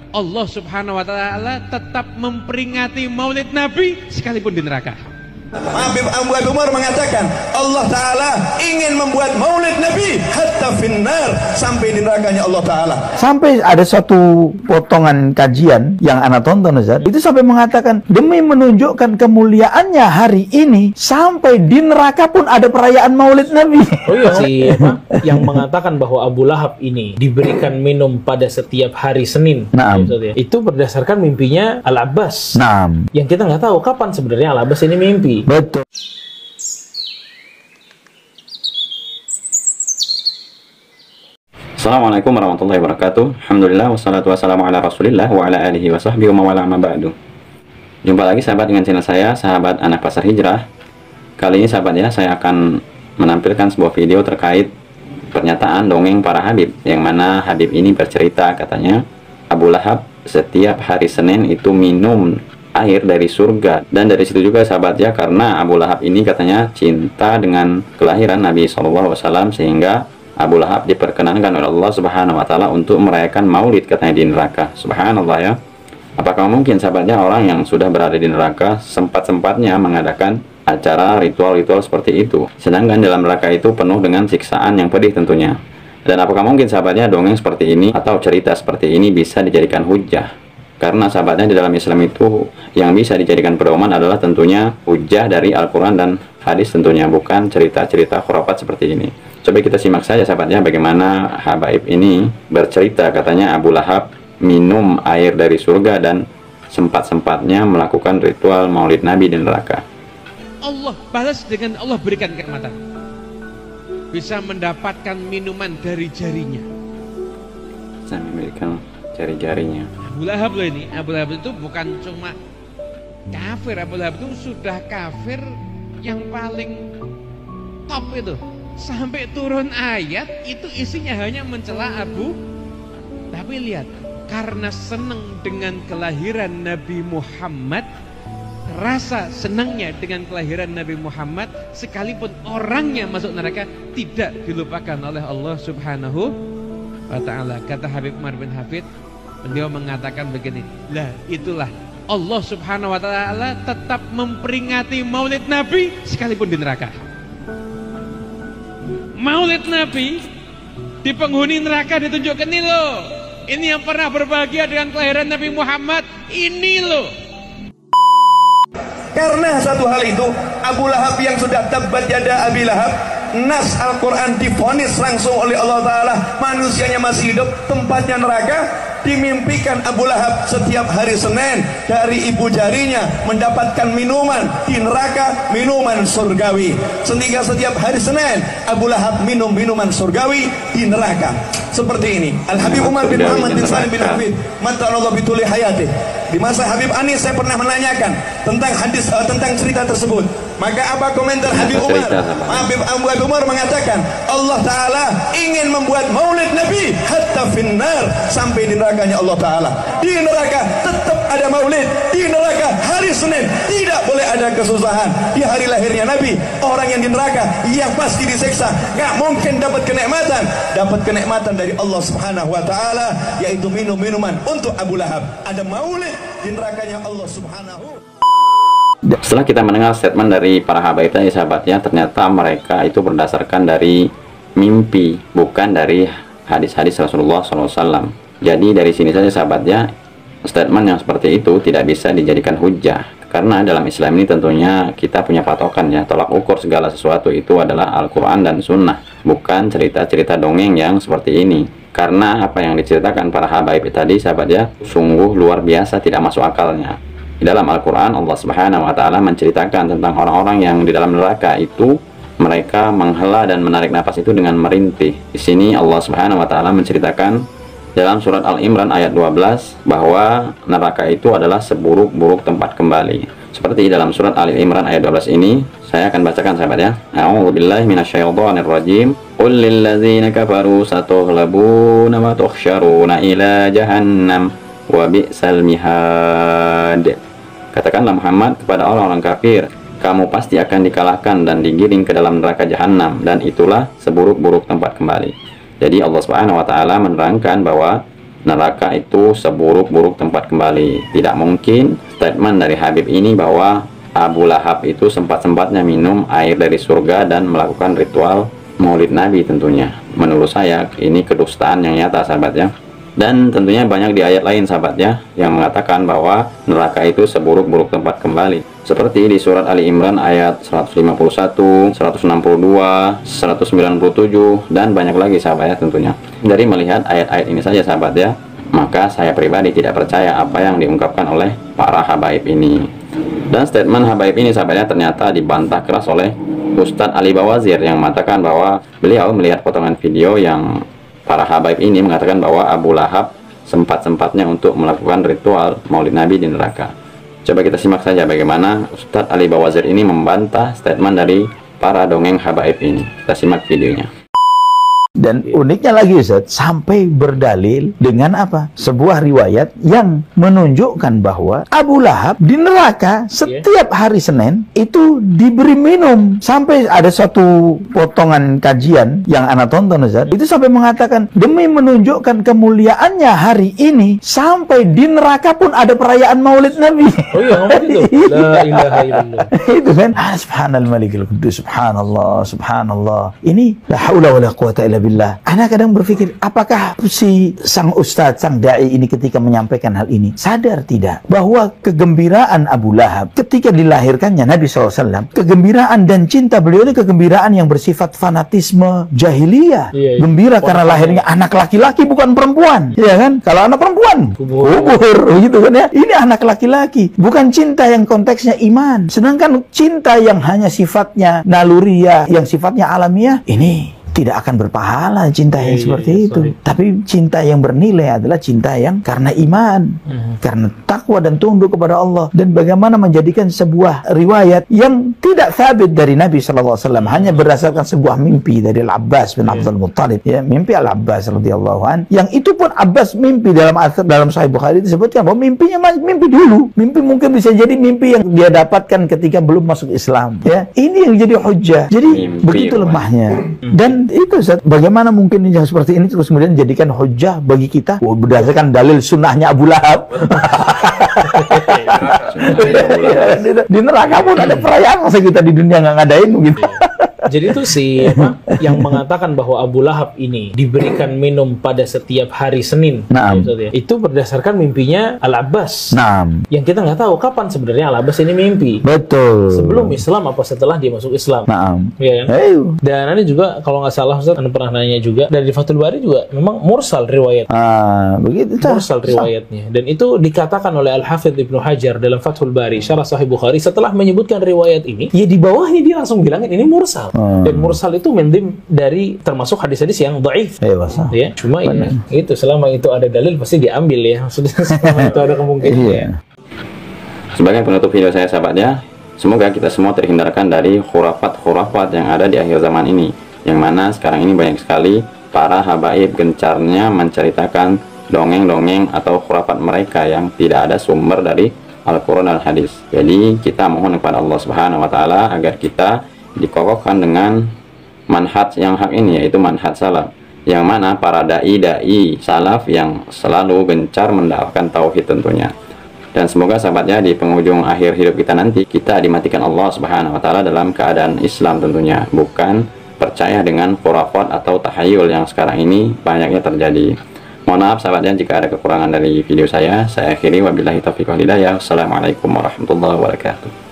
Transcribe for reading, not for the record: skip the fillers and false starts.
Allah Subhanahu wa taala tetap memperingati Maulid Nabi sekalipun di neraka. Habib Abu Umar mengatakan Allah Ta'ala ingin membuat maulid Nabi hatta finnar, sampai di nerakanya Allah Ta'ala. Sampai ada satu potongan kajian yang anak tonton, Ustaz, itu sampai mengatakan demi menunjukkan kemuliaannya hari ini sampai di neraka pun ada perayaan maulid Nabi. Oh iya sih, yang mengatakan bahwa Abu Lahab ini diberikan minum pada setiap hari Senin. Naam. Ya, itu berdasarkan mimpinya Al-Abbas. Naam. Yang kita nggak tahu kapan sebenarnya Al-Abbas ini mimpi. Betul. Assalamualaikum warahmatullahi wabarakatuh. Alhamdulillah wassalatu wassalamu ala rasulillah wa ala alihi wa sahbihi wa mawala amma ba'du. Jumpa lagi sahabat dengan channel saya, sahabat anak pasar hijrah. Kali ini sahabat ya, saya akan menampilkan sebuah video terkait pernyataan dongeng para Habib, yang mana Habib ini bercerita katanya Abu Lahab setiap hari Senin itu minum air dari surga. Dan dari situ juga sahabat ya, karena Abu Lahab ini katanya cinta dengan kelahiran Nabi SAW, sehingga Abu Lahab diperkenankan oleh Allah Subhanahu wa taala untuk merayakan maulid katanya di neraka. Subhanallah ya. Apakah mungkin sahabatnya orang yang sudah berada di neraka sempat-sempatnya mengadakan acara ritual-ritual seperti itu, sedangkan dalam neraka itu penuh dengan siksaan yang pedih tentunya. Dan apakah mungkin sahabatnya dongeng seperti ini atau cerita seperti ini bisa dijadikan hujah? Karena sahabatnya di dalam Islam itu yang bisa dijadikan pedoman adalah tentunya hujah dari Al-Quran dan hadis tentunya, bukan cerita-cerita khurafat seperti ini. Coba kita simak saja sahabatnya bagaimana Habaib ini bercerita. Katanya Abu Lahab minum air dari surga dan sempat-sempatnya melakukan ritual maulid Nabi di neraka. Allah balas dengan Allah berikan kenikmatan, bisa mendapatkan minuman dari jarinya. Saya memberikan jari-jarinya. Abu Lahab loh ini, Abu Lahab itu bukan cuma kafir, Abu Lahab itu sudah kafir yang paling top itu. Sampai turun ayat itu isinya hanya mencela Abu. Tapi lihat, karena senang dengan kelahiran Nabi Muhammad, rasa senangnya dengan kelahiran Nabi Muhammad, sekalipun orangnya masuk neraka tidak dilupakan oleh Allah Subhanahu wa ta'ala. Kata Habib Umar bin Hafid, beliau mengatakan begini, lah itulah Allah Subhanahu wa ta'ala tetap memperingati maulid Nabi sekalipun di neraka. Maulid Nabi di penghuni neraka ditunjukkan, ini loh, ini yang pernah berbahagia dengan kelahiran Nabi Muhammad, ini loh. Karena satu hal itu, Abu Lahab yang sudah tabbat yada Abi Lahab, nas Al-Quran divonis langsung oleh Allah Ta'ala, manusianya masih hidup, tempatnya neraka. Dimimpikan Abu Lahab setiap hari Senin dari ibu jarinya mendapatkan minuman di neraka, minuman surgawi. Sehingga setiap hari Senin Abu Lahab minum minuman surgawi di neraka. Seperti ini Al-Habib Umar bin Muhammad bin Salim bin Hafid Matanallah bituli hayati. Di masa Habib Anis saya pernah menanyakan tentang hadis, tentang cerita tersebut. Maka apa komentar Habib Umar? Habib Abu Umar mengatakan Allah Ta'ala ingin membuat maulid Nabi hatta finnar, sampai di nerakanya Allah Ta'ala. Di neraka tetap ada maulid. Di neraka hari Senin tidak boleh ada kesusahan. Di hari lahirnya Nabi, orang yang di neraka yang pasti diseksa, gak mungkin dapat kenikmatan. Dapat kenikmatan dari Allah Subhanahu wa Ta'ala, yaitu minum-minuman untuk Abu Lahab. Ada maulid di nerakanya Allah Subhanahu. Setelah kita mendengar statement dari para habaib tadi sahabatnya, ternyata mereka itu berdasarkan dari mimpi, bukan dari hadis-hadis Rasulullah SAW. Jadi dari sini saja sahabatnya, statement yang seperti itu tidak bisa dijadikan hujah. Karena dalam Islam ini tentunya kita punya patokan ya, tolak ukur segala sesuatu itu adalah Al-Quran dan Sunnah, bukan cerita-cerita dongeng yang seperti ini. Karena apa yang diceritakan para habaib tadi sahabatnya sungguh luar biasa, tidak masuk akalnya. Di dalam Al-Quran Allah Subhanahu wa ta'ala menceritakan tentang orang-orang yang di dalam neraka itu mereka menghela dan menarik nafas itu dengan merintih. Di sini Allah Subhanahu wa ta'ala menceritakan dalam surat Al-Imran ayat 12 bahwa neraka itu adalah seburuk-buruk tempat kembali. Seperti dalam surat Al-Imran ayat 12 ini, saya akan bacakan sahabat ya. A'udzubillahi minasyaitonirrajim. Qul lil ladzina kafaru satughlabuna wa tuhsyaruna ila jahannam wa bi'sal mihad. Katakanlah Muhammad kepada orang-orang kafir, kamu pasti akan dikalahkan dan digiring ke dalam neraka jahanam, dan itulah seburuk-buruk tempat kembali. Jadi Allah Subhanahu wa ta'ala menerangkan bahwa neraka itu seburuk-buruk tempat kembali. Tidak mungkin statement dari Habib ini bahwa Abu Lahab itu sempat-sempatnya minum air dari surga dan melakukan ritual maulid Nabi. Tentunya menurut saya ini kedustaan yang nyata, sahabat ya. Dan tentunya banyak di ayat lain, sahabat ya, yang mengatakan bahwa neraka itu seburuk-buruk tempat kembali, seperti di surat Ali Imran ayat 151, 162, 197, dan banyak lagi, sahabat ya. Tentunya dari melihat ayat-ayat ini saja, sahabat ya, maka saya pribadi tidak percaya apa yang diungkapkan oleh para habaib ini. Dan statement habaib ini, sahabatnya, ternyata dibantah keras oleh Ustadz Ali Bawazir yang mengatakan bahwa beliau melihat potongan video yang para habaib ini mengatakan bahwa Abu Lahab sempat-sempatnya untuk melakukan ritual maulid Nabi di neraka. Coba kita simak saja bagaimana Ustadz Ali Bawazir ini membantah statement dari para dongeng habaib ini. Kita simak videonya. Dan uniknya lagi Ustaz, sampai berdalil dengan apa? Sebuah riwayat yang menunjukkan bahwa Abu Lahab di neraka setiap hari Senin itu diberi minum. Sampai ada satu potongan kajian yang anak tonton Ustaz, itu sampai mengatakan demi menunjukkan kemuliaannya hari ini sampai di neraka pun ada perayaan Maulid Nabi. Oh iya, ngomong itu. La ilaha illallah. Itu kan, subhanal malikil qudus, subhanallah, subhanallah. Ini la haula wala quwata illa billah. Ana kadang berpikir, apakah si sang ustadz, sang dai ini ketika menyampaikan hal ini sadar tidak bahwa kegembiraan Abu Lahab ketika dilahirkannya Nabi SAW, kegembiraan dan cinta beliau ini kegembiraan yang bersifat fanatisme jahiliyah. Gembira karena lahirnya anak laki-laki bukan perempuan, ya kan? Kalau anak perempuan kubur gitu kan ya. Ini anak laki-laki, bukan cinta yang konteksnya iman. Sedangkan cinta yang hanya sifatnya naluriah, yang sifatnya alamiah, ini tidak akan berpahala cinta yang seperti itu. Tapi cinta yang bernilai adalah cinta yang karena iman, karena takwa dan tunduk kepada Allah. Dan bagaimana menjadikan sebuah riwayat yang tidak sabit dari Nabi SAW, hanya berdasarkan sebuah mimpi dari Al-Abbas bin Abdul Muttalib, ya, mimpi Al-Abbas radhiyallahu an. Yang itu pun Abbas mimpi dalam Sahih Bukhari disebutkan bahwa mimpinya mimpi dulu. Mimpi mungkin bisa jadi mimpi yang dia dapatkan ketika belum masuk Islam. Ya, ini yang jadi hujjah. Jadi mimpi, begitu lemahnya. Dan itu Ustaz, bagaimana mungkin yang seperti ini terus kemudian dijadikan hujjah bagi kita berdasarkan dalil sunnahnya Abu Lahab. Di neraka pun ada perayaan, masa kita di dunia nggak ngadain begitu. Jadi itu yang mengatakan bahwa Abu Lahab ini diberikan minum pada setiap hari Senin. Itu berdasarkan mimpinya Al-Abbas. Yang kita nggak tahu kapan sebenarnya Al-Abbas ini mimpi. Betul. Sebelum Islam apa setelah dia masuk Islam. Ya kan? Dan ini juga kalau nggak salah Ustaz, Anda pernah nanya juga dari Fathul Bari juga memang mursal riwayat. Begitu. Mursal riwayatnya. Dan itu dikatakan oleh Al-Hafidz Ibnu Hajar dalam Fathul Bari Syarah Sahih Bukhari, setelah menyebutkan riwayat ini, ya di bawahnya dia langsung bilangin ini mursal. Dan mursal itu mendim dari termasuk hadis-hadis yang dhaif. Ya, cuma ini itu selama itu ada dalil pasti diambil ya. Maksudnya selama itu ada kemungkinan. Sebagai penutup video saya, sahabatnya, semoga kita semua terhindarkan dari khurafat-khurafat yang ada di akhir zaman ini, yang mana sekarang ini banyak sekali para habaib gencarnya menceritakan dongeng-dongeng atau khurafat mereka yang tidak ada sumber dari Al-Quran dan Hadis. Jadi kita mohon kepada Allah Subhanahu wa Ta'ala agar kita dikokohkan dengan manhaj yang hak ini, yaitu manhaj salaf, yang mana para dai-dai salaf yang selalu gencar mendakwahkan tauhid tentunya. Dan semoga sahabatnya di penghujung akhir hidup kita nanti, kita dimatikan Allah Subhanahu wa Ta'ala dalam keadaan Islam tentunya, bukan percaya dengan khurafat atau tahayul yang sekarang ini banyaknya terjadi. Mohon maaf sahabatnya jika ada kekurangan dari video saya akhiri. Wabillahi taufiq wal hidayah. Assalamualaikum warahmatullahi wabarakatuh.